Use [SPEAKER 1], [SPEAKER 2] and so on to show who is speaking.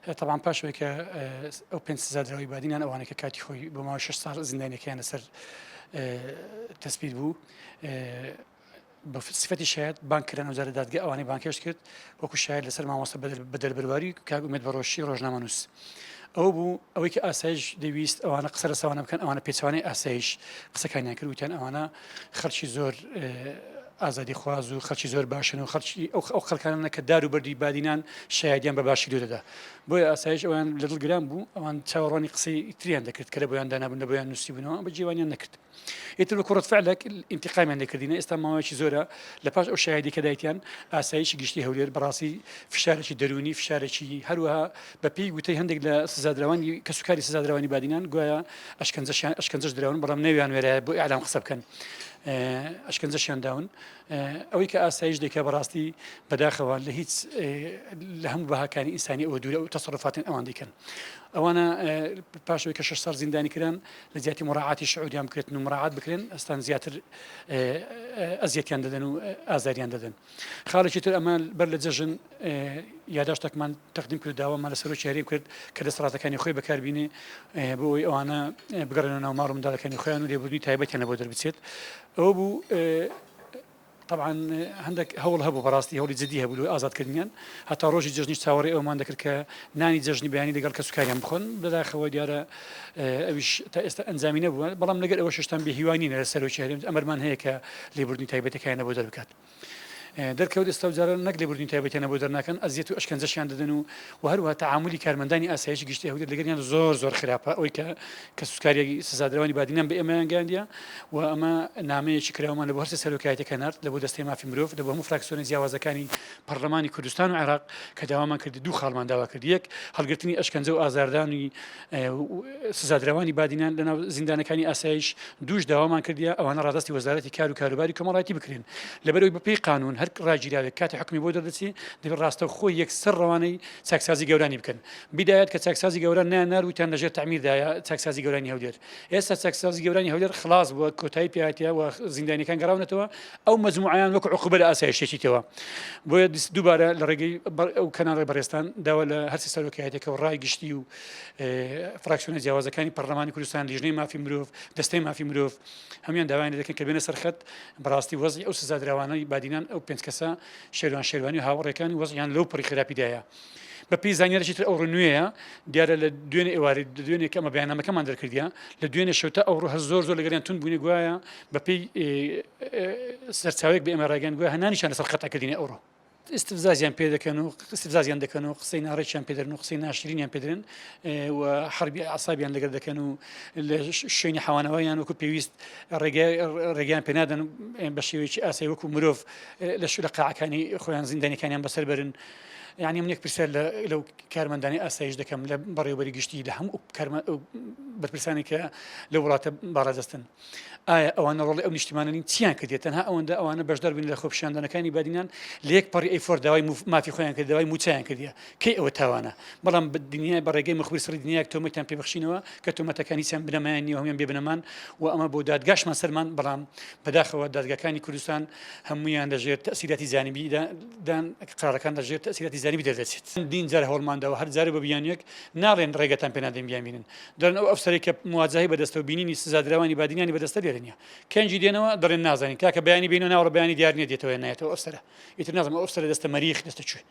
[SPEAKER 1] طبعا پاشەوەی کە ئەو پێنج سزادراوی بادینان ئەوانە کە کاتی خۆی بۆ ماوەی 6 ساڵ زیندانیەکەیان لەسەر تەسبیت بوو بە سفەتی شایەت بانکردن وەزارە دادگا ئەوانەی بانکێش کرد وەکو شایەت لەسەر مامۆستا بەدەربەرواری کاک ئومێد بەڕۆژی ڕۆژنامەنووس ئەو بوو ئەوەی کە ئاسایش دەویست ئەوانە قسە لەسەوانە بکەن ئەوانە پێچوانەی ئاسایش قسەکانیان کرد وتیان ئەوانە خەڵکی زۆر ئازادی خواز و خەڵکی زۆر باشن و خەڵکی ئەو خەڵکانە کە دار و بەردی بادینان شایەتیان بە باشی دەدا بۆیە ئاسایش ئەوان لە دڵگران بوو ئەوان چاوەڕوانی قسەی تریان دەکرد کە لە بۆیان دانابوون لە بۆیان نووسی بوونەوە بە جیوانیان نەکرد ئیتر بە کوڕەت فعلێک ئینتیقامیان لێکردینە ئێستا ماوەیەکی زۆرە لە پاش ئەو شایەتی کە دایتیان ئاسایشی گشتی هەولێر بەڕاستی فشارێکی دەرونی فشارێکی هەروەها بە پێی گوتەی هەندێک لە سزادراوانی کە سوکاری سزادراوانی بادینان گوایە ئەشکەنجەش دراون بەڵام نەویان وێرایە بۆ ئیعلام قسە بکەن ئەشکەنجەشیان داون ئەوەی کە ئاسایش دەکە بەڕاستی بەداخەوە لە هیچ لە هەموو بەهاکانی ئینسانی ئەوە دوورە و تەسەڕفاتن ئەوان دەکەن ئەوانە پاشەوەی کە 6 ساڵ زیندانی کران لە زیاتی مڕاعاتی شعوریان بکرێتن و مڕاعات بکرێن ئەستان زیاتر ئەزیەتیان دەدەن و ئازاریان دەدەن خاڵێکی تر ئەمە بەر لە جەژن یاداشتێکمان تەقدیم کرد داوامان لەسەر چارەی کرد کە دەسەڵاتەکانی خۆی بەکاربینێ بۆ ئەوەی ئەوانە بگەڕێنەوە ناو ماڵ و منداڵەکانی خۆیان و لێبوردنی تایبەتیان لە بۆ دەربچێت ئەوە بوو طبعا هەندێک هەوڵ هەبوو بەڕاستی هەوڵی جدی هەبوو ئازادکردنیان هەتا ڕۆژی جژنی چاوەڕێ ئەومان دەکرد کە نانی جژنی بەیانی لەگەڵ کە سوکاریان بخۆن بەداخەوە دیارە ئەویش تا ئێستا ئەنجامی نەبووە بەڵام لەگەر ئەوە شتان بێهیوانینە لەسەر چارەم ئەمەرمان هەیە کە لێبوردنی تایبەتەکانە بۆ دەربکات دەرکەوت ئێستا جارە نەک لێبوردنی تایبەتیانە بۆ دەرناکەن ئەزیەت و ئەشکەنجەشیان دەدەن و هەروەها تەعاملی کارمەندانی ئاسایشی گشتی هەولێر لەگەڵیان زۆر خراپە ئەوەی کە سوکاریی سزادراوانی بادینان بە ئێمەیان گەیاندیە و ئەمە نامەیەکی کراوەمان لە بۆ هەرسە سەرۆکایەتەکە نارد لە بۆ دەستەی مافی مرۆڤ لە بۆ هەموو فراکسیۆنە جیاوازەکانی پەرلەمانی کوردستان و عێراق کە داوامان کرد دوو خاڵمان داوا کرد یەک هەڵگرتنی ئەشکەنجە و ئازاردانی سزادراوانی بادینان لەناو زیندانەکانی ئاسایش دووش داوامان کردیە ئەوانە ڕادستی وەزارەتی کار و کاروباری کۆمەڵایەتی بکرێن لەبەرەوەی بەپێی قانون هەر ڕاگیراوێک کاتی حکمی بۆ دەردەچی دەبێت ڕاستە خۆی یەکسەر ڕەوانەی چاکسازی گەورانی بکەن بیدایەت کە چاکسازی گەوران نارویان لەژێر تعمیردایە چاکسازی گەورانی هەولێر ئێستا چاکسازی گەورانی هەولێر خلاص بووە کۆتایی پێهاتیە و زیندانیەکان گەڕاونەتەوە ئەو مەجموعەیان وەکو عقوبە لە ئاسایشێکیتەوە بۆیە دووبارە لە ڕێگەی ئەو کەناڵی بەڕێستان داوا لە هەرسی سەرۆکایەتێکە و ڕای گشتی و فراکسیۆنە جیاوازەکانی پەرلەمانی کوردستان لیژنەی مافی مرۆڤ دەستەی مافی مرۆڤ هەمویان داوایان دەکەن کە بێنە سەرخەت بەڕاستی وەزعی ئەو سزادراوانەی بادینان ئەو پێنج کەسە شێروانی و هاوڕێکانی وەزعیان لەو پڕی خراپیدایە بە پێی زانیاریی تر ئەوڕۆ نوێیە دیارە لە دوێنێ ئێواری دوێنێ کە ئەمە بەیاننامەکەمان دەرکردیە لە دوێنێ شەوتە ئەوڕۆ زۆر لەگەڵیان تون بوونی گوایە بە پێی سەرچاوێک بە ئێمە ڕاگەن گویا هەنانیشان لەسەر خەتەکردینە ئەوڕۆ استفزازیان پێ دەکەن و استفزازیان دەکەن و قسەی ناڕێکیان پێدرن و قسەی ناشرینیان پێدرن و حربی عسابیان لەگەڵ دەکەن و لە شوێنی حەوانەوەیان وەکو پێویست ڕێگەیان پێ نادەن بە شێوەیەکی ئاسایی وەکو مرۆڤ لە قاعەکانی خۆیان زیندانیەکانیان بەسەر بەرن یعنی منێک پرسیار لەو کارمەندانی ئاسایش دەکەم لە بەڕێوەبەری گشتی لە هەموو بەرپرسانی کە لە وڵاتە باڕادەستن ئایا ئەوانە ڕۆڵی ئەو نیشتیمانانی چیان کردێت تەنها ئەوەندە ئەوانە بەشدار بوون لە خۆپیشاندنەکانی بادینان لە یەک پەڕی ئەیفۆر داوای مافی خۆیان کرد داوای موچیان کردیە کەی ئەوە تاوانە بەڵام دنیای بە ڕێگەی مخبری سڕی دنیاک تۆمەتیان پێبخشینەوە کە تۆمەتەکانی چیان بنەمایان نیە هەمویان بێبنەمان و ئەمە بۆ دادگاشمان سەرمان بەڵام بەداخەوە دادگاکانی کوردستان هەمویان لەژێر تەسیراتی زانیبی دان قرارەکان لەژێر تەسیراتی زانیبی دەردەچێت دین جار هەوڵمانداوە هەر جارە بە بیانیەک ناڵێن ڕێگەتان پێ نادەین بیانبینن دەرن ئەو ئەفسەرێک کە مواجهی بەدەستە و بینینی سزادراوانی بادینانی بەدەستە لێرە کەنجی دێنەوە دەڕێن نازانین کاکە بەیانی بینەوە ناوەڕە بەیانی دیار نیە دێتەوە نایەتەوە ئەفسەرە ئیتر نازانم ئەو ئەفسەرە دەستە مەریخ دەستە کوێ